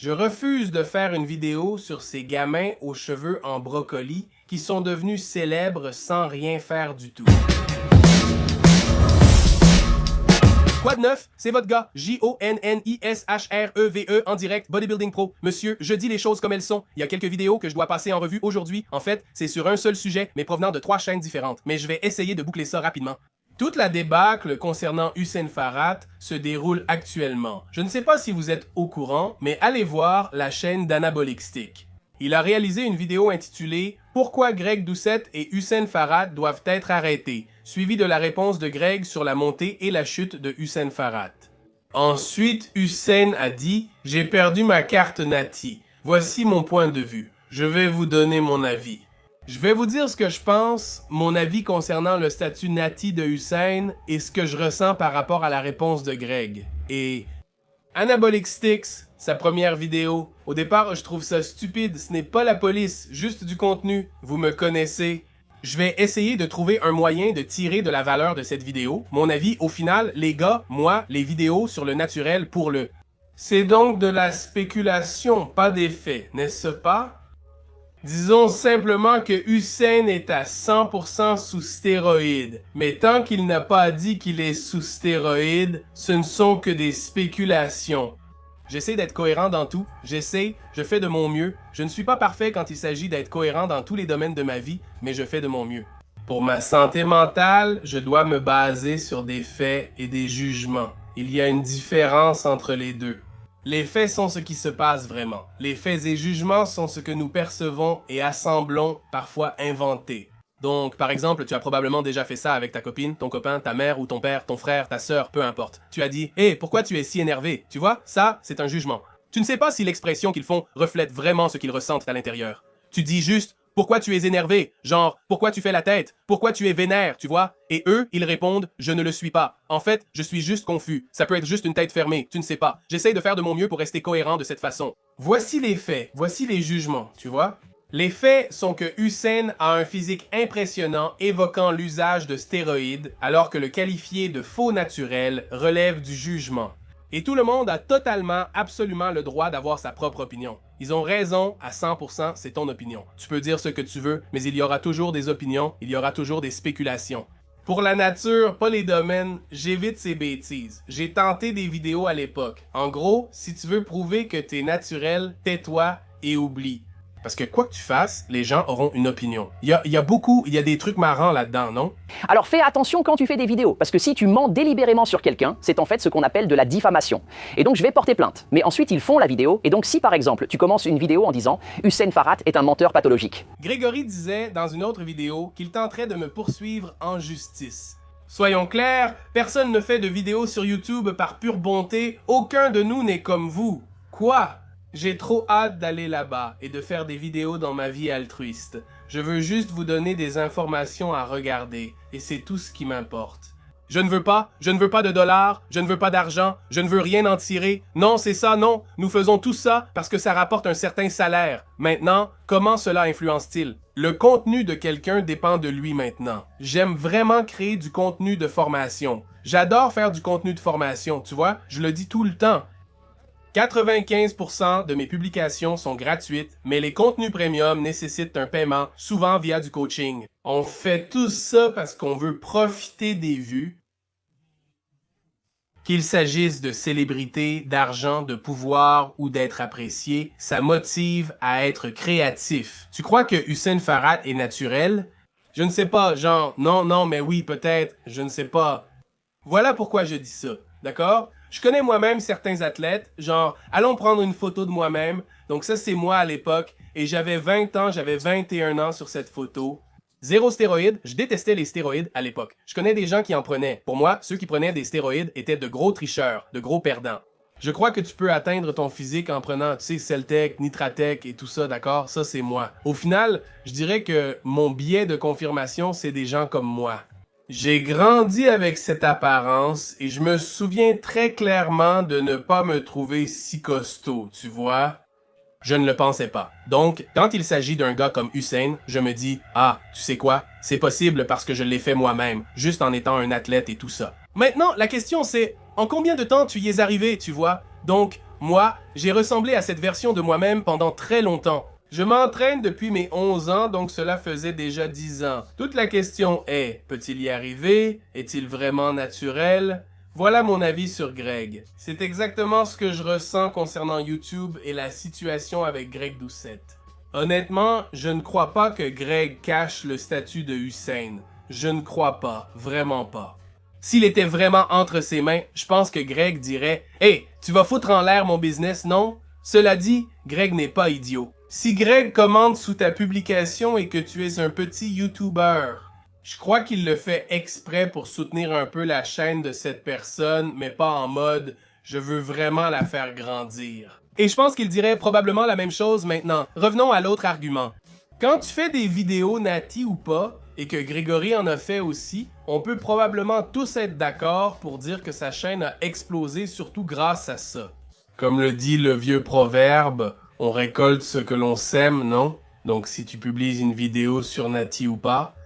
Je refuse de faire une vidéo sur ces gamins aux cheveux en brocoli qui sont devenus célèbres sans rien faire du tout. Quoi de neuf? C'est votre gars, J-O-N-N-I-S-H-R-E-V-E, en direct, Bodybuilding Pro. Monsieur, je dis les choses comme elles sont. Il y a quelques vidéos que je dois passer en revue aujourd'hui. En fait, c'est sur un seul sujet, mais provenant de 3 chaînes différentes. Mais je vais essayer de boucler ça rapidement. Toute la débâcle concernant Hussein Farhat se déroule actuellement. Je ne sais pas si vous êtes au courant, mais allez voir la chaîne d'Anabolic Stick. Il a réalisé une vidéo intitulée « Pourquoi Greg Doucette et Hussein Farhat doivent être arrêtés ?» suivi de la réponse de Greg sur la montée et la chute de Hussein Farhat. Ensuite, Hussein a dit « J'ai perdu ma carte Nati. Voici mon point de vue. Je vais vous donner mon avis. » Je vais vous dire ce que je pense, mon avis concernant le statut Nati de Hussein et ce que je ressens par rapport à la réponse de Greg. Et Anabolic Sticks, sa première vidéo. Au départ, je trouve ça stupide. Ce n'est pas la police, juste du contenu. Vous me connaissez. Je vais essayer de trouver un moyen de tirer de la valeur de cette vidéo. Mon avis, au final, les gars, moi, les vidéos sur le naturel pour le... C'est donc de la spéculation, pas des faits, n'est-ce pas? Disons simplement que Hussein est à 100% sous stéroïdes. Mais tant qu'il n'a pas dit qu'il est sous stéroïdes, ce ne sont que des spéculations. J'essaie d'être cohérent dans tout, je fais de mon mieux. Je ne suis pas parfait quand il s'agit d'être cohérent dans tous les domaines de ma vie, mais je fais de mon mieux. Pour ma santé mentale, je dois me baser sur des faits et des jugements. Il y a une différence entre les deux. Les faits sont ce qui se passe vraiment. Les faits et jugements sont ce que nous percevons et assemblons, parfois inventés. Donc, par exemple, tu as probablement déjà fait ça avec ta copine, ton copain, ta mère ou ton père, ton frère, ta sœur, peu importe. Tu as dit « Hé, pourquoi tu es si énervé ?» Tu vois, ça, c'est un jugement. Tu ne sais pas si l'expression qu'ils font reflète vraiment ce qu'ils ressentent à l'intérieur. Tu dis juste « Pourquoi tu es énervé ?» Genre « Pourquoi tu fais la tête ?»« Pourquoi tu es vénère ?» Tu vois? Et eux, ils répondent « Je ne le suis pas. En fait, je suis juste confus. Ça peut être juste une tête fermée. Tu ne sais pas. J'essaye de faire de mon mieux pour rester cohérent de cette façon. » Voici les faits. Voici les jugements. Tu vois? Les faits sont que Hussein a un physique impressionnant évoquant l'usage de stéroïdes, alors que le qualifier de faux naturel relève du jugement. Et tout le monde a totalement, absolument le droit d'avoir sa propre opinion. Ils ont raison à 100%, c'est ton opinion. Tu peux dire ce que tu veux, mais il y aura toujours des opinions, il y aura toujours des spéculations. Pour la nature, pas les domaines, j'évite ces bêtises. J'ai tenté des vidéos à l'époque. En gros, si tu veux prouver que t'es naturel, tais-toi et oublie. Parce que quoi que tu fasses, les gens auront une opinion. Il y a des trucs marrants là-dedans, non? Alors fais attention quand tu fais des vidéos, parce que si tu mens délibérément sur quelqu'un, c'est en fait ce qu'on appelle de la diffamation. Et donc je vais porter plainte. Mais ensuite ils font la vidéo, et donc si par exemple tu commences une vidéo en disant « Hussein Farhat est un menteur pathologique ». Grégory disait dans une autre vidéo qu'il tenterait de me poursuivre en justice. Soyons clairs, personne ne fait de vidéos sur YouTube par pure bonté, aucun de nous n'est comme vous. Quoi? J'ai trop hâte d'aller là-bas et de faire des vidéos dans ma vie altruiste. Je veux juste vous donner des informations à regarder et c'est tout ce qui m'importe. Je ne veux pas de dollars, je ne veux pas d'argent, je ne veux rien en tirer. Non, c'est ça, non. Nous faisons tout ça parce que ça rapporte un certain salaire. Maintenant, comment cela influence-t-il? Le contenu de quelqu'un dépend de lui maintenant. J'aime vraiment créer du contenu de formation. J'adore faire du contenu de formation, tu vois, je le dis tout le temps. 95% de mes publications sont gratuites, mais les contenus premium nécessitent un paiement, souvent via du coaching. On fait tout ça parce qu'on veut profiter des vues. Qu'il s'agisse de célébrité, d'argent, de pouvoir ou d'être apprécié, ça motive à être créatif. Tu crois que Hussein Farhat est naturel? Je ne sais pas, genre, non, mais oui, peut-être, je ne sais pas. Voilà pourquoi je dis ça, d'accord? Je connais moi-même certains athlètes, genre, allons prendre une photo de moi-même. Donc ça, c'est moi à l'époque, et j'avais 20 ans, j'avais 21 ans sur cette photo. Zéro stéroïde, je détestais les stéroïdes à l'époque. Je connais des gens qui en prenaient. Pour moi, ceux qui prenaient des stéroïdes étaient de gros tricheurs, de gros perdants. Je crois que tu peux atteindre ton physique en prenant, tu sais, Celtec, Nitratec et tout ça, d'accord? Ça, c'est moi. Au final, je dirais que mon biais de confirmation, c'est des gens comme moi. J'ai grandi avec cette apparence et je me souviens très clairement de ne pas me trouver si costaud, tu vois? Je ne le pensais pas. Donc, quand il s'agit d'un gars comme Hussein, je me dis « Ah, tu sais quoi? C'est possible parce que je l'ai fait moi-même, juste en étant un athlète et tout ça. » Maintenant, la question c'est, en combien de temps tu y es arrivé, tu vois? Donc, Moi, j'ai ressemblé à cette version de moi-même pendant très longtemps. Je m'entraîne depuis mes 11 ans, donc cela faisait déjà 10 ans. Toute la question est, peut-il y arriver? Est-il vraiment naturel? Voilà mon avis sur Greg. C'est exactement ce que je ressens concernant YouTube et la situation avec Greg Doucette. Honnêtement, je ne crois pas que Greg cache le statut de Hussein. Je ne crois pas, vraiment pas. S'il était vraiment entre ses mains, je pense que Greg dirait « Hey, tu vas foutre en l'air mon business, non? » Cela dit, Greg n'est pas idiot. Si Greg commente sous ta publication et que tu es un petit YouTuber, je crois qu'il le fait exprès pour soutenir un peu la chaîne de cette personne, mais pas en mode « je veux vraiment la faire grandir ». Et je pense qu'il dirait probablement la même chose maintenant. Revenons à l'autre argument. Quand tu fais des vidéos nati ou pas, et que Grégory en a fait aussi, on peut probablement tous être d'accord pour dire que sa chaîne a explosé surtout grâce à ça. Comme le dit le vieux proverbe, on récolte ce que l'on sème, non? Donc si tu publies une vidéo sur Nati ou pas,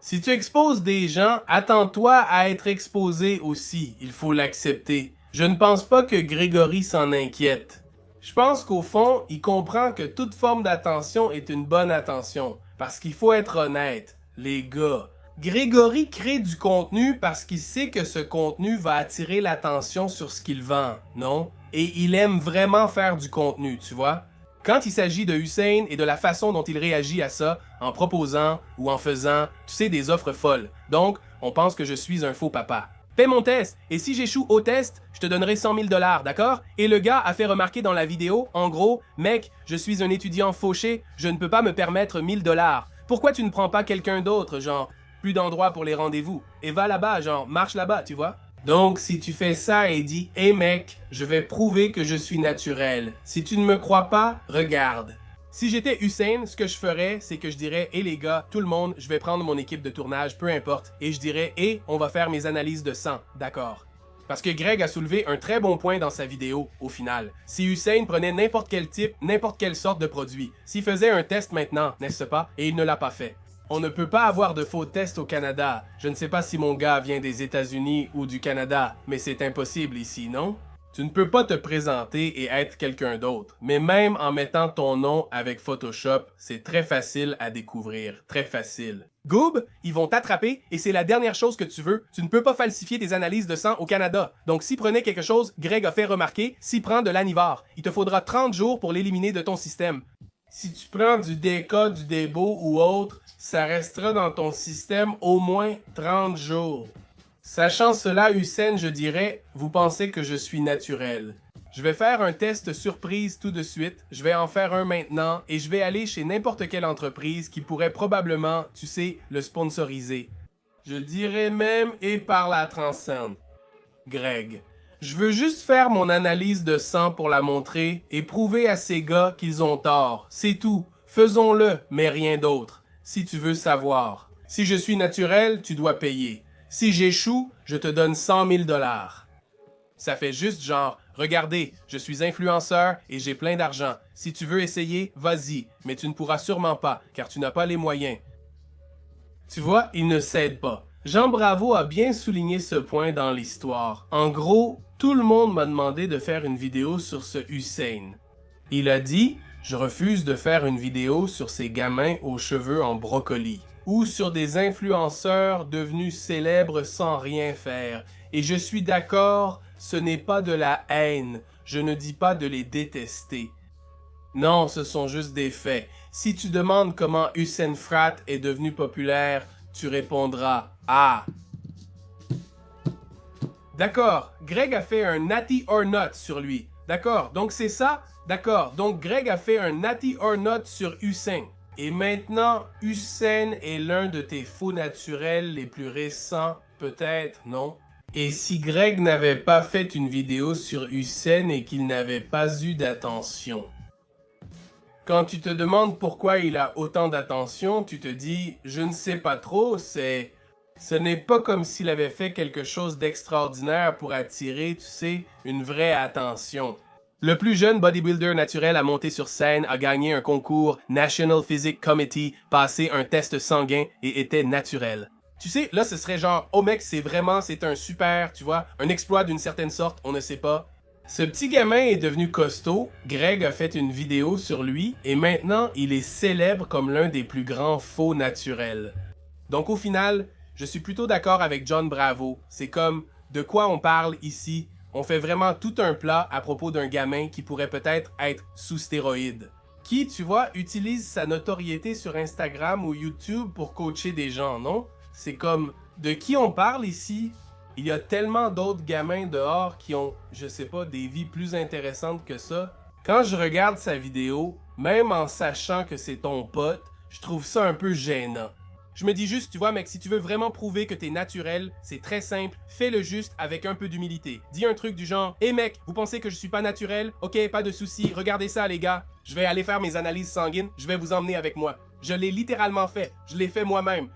si tu exposes des gens, attends-toi à être exposé aussi, il faut l'accepter. Je ne pense pas que Grégory s'en inquiète. Je pense qu'au fond, il comprend que toute forme d'attention est une bonne attention, parce qu'il faut être honnête, les gars. Grégory crée du contenu parce qu'il sait que ce contenu va attirer l'attention sur ce qu'il vend, non? Et il aime vraiment faire du contenu, tu vois? Quand il s'agit de Hussein et de la façon dont il réagit à ça, en proposant ou en faisant, tu sais, des offres folles. Donc, on pense que je suis un faux papa. Fais mon test, et si j'échoue au test, je te donnerai 100 000 $, d'accord? Et le gars a fait remarquer dans la vidéo, en gros, mec, je suis un étudiant fauché, je ne peux pas me permettre 1000 $. Pourquoi tu ne prends pas quelqu'un d'autre, genre, plus d'endroits pour les rendez-vous, et va là-bas, genre, marche là-bas, tu vois? Donc, si tu fais ça et dis « Hey mec, je vais prouver que je suis naturel. Si tu ne me crois pas, regarde. » Si j'étais Hussein, ce que je ferais, c'est que je dirais « Hey les gars, tout le monde, je vais prendre mon équipe de tournage, peu importe. » Et je dirais « Hey, on va faire mes analyses de sang. » D'accord. Parce que Greg a soulevé un très bon point dans sa vidéo, au final. Si Hussein prenait n'importe quel type, n'importe quelle sorte de produit, s'il faisait un test maintenant, n'est-ce pas? Et il ne l'a pas fait. On ne peut pas avoir de faux tests au Canada. Je ne sais pas si mon gars vient des États-Unis ou du Canada, mais c'est impossible ici, non? Tu ne peux pas te présenter et être quelqu'un d'autre. Mais même en mettant ton nom avec Photoshop, c'est très facile à découvrir. Très facile. Goob, ils vont t'attraper et c'est la dernière chose que tu veux. Tu ne peux pas falsifier des analyses de sang au Canada. Donc s'il prenait quelque chose, Greg a fait remarquer, s'il prend de l'anivar, il te faudra 30 jours pour l'éliminer de ton système. Si tu prends du DK, du Debo ou autre, ça restera dans ton système au moins 30 jours. Sachant cela, Hussein, je dirais, vous pensez que je suis naturel. Je vais faire un test surprise tout de suite, je vais en faire un maintenant, et je vais aller chez n'importe quelle entreprise qui pourrait probablement, tu sais, le sponsoriser. Je dirais même, et par la transcende. Greg. Je veux juste faire mon analyse de sang pour la montrer et prouver à ces gars qu'ils ont tort. C'est tout. Faisons-le, mais rien d'autre. Si tu veux savoir. Si je suis naturel, tu dois payer. Si j'échoue, je te donne 100 000 $. Ça fait juste genre, regardez, je suis influenceur et j'ai plein d'argent. Si tu veux essayer, vas-y, mais tu ne pourras sûrement pas, car tu n'as pas les moyens. Tu vois, il ne cède pas. Jean Bravo a bien souligné ce point dans l'histoire. En gros, tout le monde m'a demandé de faire une vidéo sur ce Hussein. Il a dit, je refuse de faire une vidéo sur ces gamins aux cheveux en brocoli. Ou sur des influenceurs devenus célèbres sans rien faire. Et je suis d'accord, ce n'est pas de la haine. Je ne dis pas de les détester. Non, ce sont juste des faits. Si tu demandes comment Hussein Frat est devenu populaire, tu répondras « Ah ». D'accord, Greg a fait un Natty or Not sur lui. D'accord, donc c'est ça? D'accord, donc Greg a fait un Natty or Not sur Hussein. Et maintenant, Hussein est l'un de tes faux naturels les plus récents, peut-être, non? Et si Greg n'avait pas fait une vidéo sur Hussein et qu'il n'avait pas eu d'attention? Quand tu te demandes pourquoi il a autant d'attention, tu te dis « Je ne sais pas trop, Ce n'est pas comme s'il avait fait quelque chose d'extraordinaire pour attirer, tu sais, une vraie attention. » Le plus jeune bodybuilder naturel à monter sur scène a gagné un concours National Physique Committee, passé un test sanguin et était naturel. Tu sais, là ce serait genre « Oh mec, c'est un super, tu vois, un exploit d'une certaine sorte, on ne sait pas. » Ce petit gamin est devenu costaud, Greg a fait une vidéo sur lui et maintenant il est célèbre comme l'un des plus grands faux naturels. Donc au final, je suis plutôt d'accord avec John Bravo. C'est comme de quoi on parle ici. On fait vraiment tout un plat à propos d'un gamin qui pourrait peut-être être sous stéroïdes. Qui, tu vois, utilise sa notoriété sur Instagram ou YouTube pour coacher des gens, non? C'est comme de qui on parle ici? Il y a tellement d'autres gamins dehors qui ont, je sais pas, des vies plus intéressantes que ça. Quand je regarde sa vidéo, même en sachant que c'est ton pote, je trouve ça un peu gênant. Je me dis juste, tu vois mec, si tu veux vraiment prouver que t'es naturel, c'est très simple, fais-le juste avec un peu d'humilité. Dis un truc du genre, hé mec, vous pensez que je suis pas naturel? Ok, pas de souci, regardez ça les gars. Je vais aller faire mes analyses sanguines, je vais vous emmener avec moi. Je l'ai littéralement fait, je l'ai fait moi-même,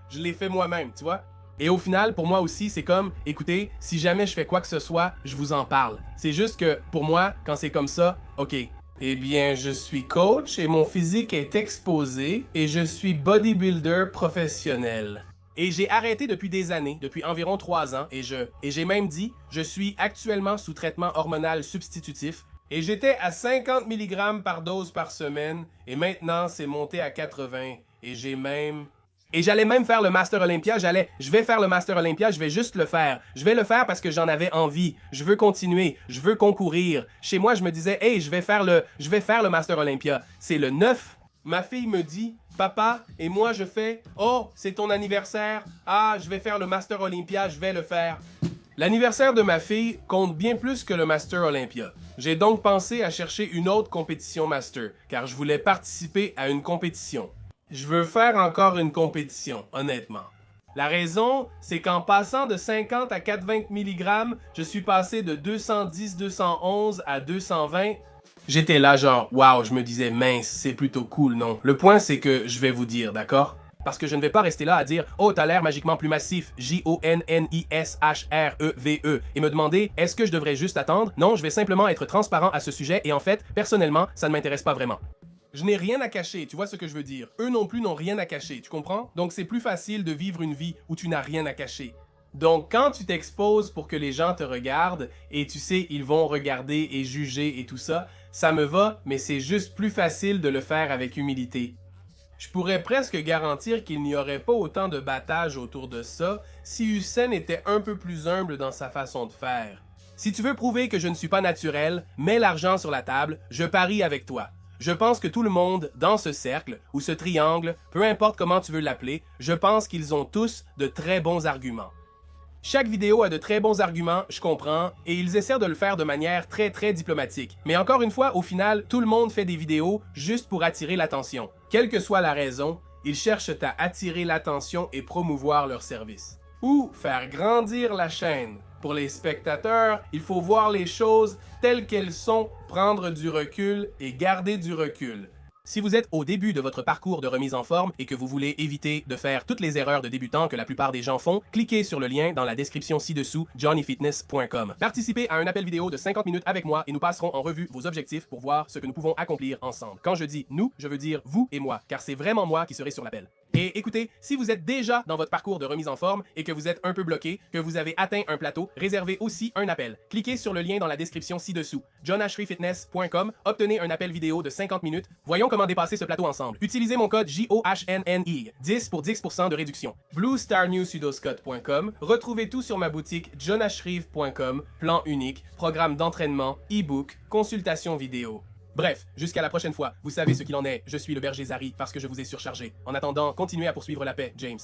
tu vois? Et au final, pour moi aussi, c'est comme, écoutez, si jamais je fais quoi que ce soit, je vous en parle. C'est juste que, pour moi, quand c'est comme ça, ok. Eh bien, je suis coach et mon physique est exposé et je suis bodybuilder professionnel. Et j'ai arrêté depuis des années, depuis environ 3 ans, et j'ai même dit, je suis actuellement sous traitement hormonal substitutif. Et j'étais à 50 mg par dose par semaine, et maintenant c'est monté à 80, et j'allais même faire le Master Olympia, je vais faire le Master Olympia, je vais juste le faire. Je vais le faire parce que j'en avais envie. Je veux continuer, je veux concourir. Chez moi, je me disais, hey, je vais faire le Master Olympia. C'est le 9. Ma fille me dit, papa, et moi je fais, oh, c'est ton anniversaire. Ah, je vais faire le Master Olympia, je vais le faire. L'anniversaire de ma fille compte bien plus que le Master Olympia. J'ai donc pensé à chercher une autre compétition Master, car je voulais participer à une compétition. Je veux faire encore une compétition, honnêtement. La raison, c'est qu'en passant de 50 à 420 mg, je suis passé de 210, 211 à 220. J'étais là genre, waouh, je me disais, mince, c'est plutôt cool, non? Le point, c'est que je vais vous dire, d'accord? Parce que je ne vais pas rester là à dire « Oh, t'as l'air magiquement plus massif, J-O-N-N-I-S-H-R-E-V-E » et me demander « Est-ce que je devrais juste attendre? » Non, je vais simplement être transparent à ce sujet et en fait, personnellement, ça ne m'intéresse pas vraiment. Je n'ai rien à cacher, tu vois ce que je veux dire? Eux non plus n'ont rien à cacher, tu comprends? Donc c'est plus facile de vivre une vie où tu n'as rien à cacher. Donc quand tu t'exposes pour que les gens te regardent, et tu sais, ils vont regarder et juger et tout ça, ça me va, mais c'est juste plus facile de le faire avec humilité. Je pourrais presque garantir qu'il n'y aurait pas autant de battage autour de ça si Usain était un peu plus humble dans sa façon de faire. Si tu veux prouver que je ne suis pas naturel, mets l'argent sur la table, je parie avec toi. Je pense que tout le monde, dans ce cercle, ou ce triangle, peu importe comment tu veux l'appeler, je pense qu'ils ont tous de très bons arguments. Chaque vidéo a de très bons arguments, je comprends, et ils essaient de le faire de manière très diplomatique. Mais encore une fois, au final, tout le monde fait des vidéos juste pour attirer l'attention. Quelle que soit la raison, ils cherchent à attirer l'attention et promouvoir leur service. Ou faire grandir la chaîne. Pour les spectateurs, il faut voir les choses telles qu'elles sont, prendre du recul et garder du recul. Si vous êtes au début de votre parcours de remise en forme et que vous voulez éviter de faire toutes les erreurs de débutants que la plupart des gens font, cliquez sur le lien dans la description ci-dessous, johnnyfitness.com. Participez à un appel vidéo de 50 minutes avec moi et nous passerons en revue vos objectifs pour voir ce que nous pouvons accomplir ensemble. Quand je dis nous, je veux dire vous et moi, car c'est vraiment moi qui serai sur l'appel. Et écoutez, si vous êtes déjà dans votre parcours de remise en forme et que vous êtes un peu bloqué, que vous avez atteint un plateau, réservez aussi un appel. Cliquez sur le lien dans la description ci-dessous, johnashreefitness.com, obtenez un appel vidéo de 50 minutes. Voyons comment dépasser ce plateau ensemble. Utilisez mon code JOHNNI, 10 pour 10% de réduction. bluestarnewsudoscott.com, retrouvez tout sur ma boutique johnashreef.com, plan unique, programme d'entraînement, e-book, consultation vidéo. Bref, jusqu'à la prochaine fois, vous savez ce qu'il en est, je suis le berger Zari parce que je vous ai surchargé. En attendant, continuez à poursuivre la paix, James.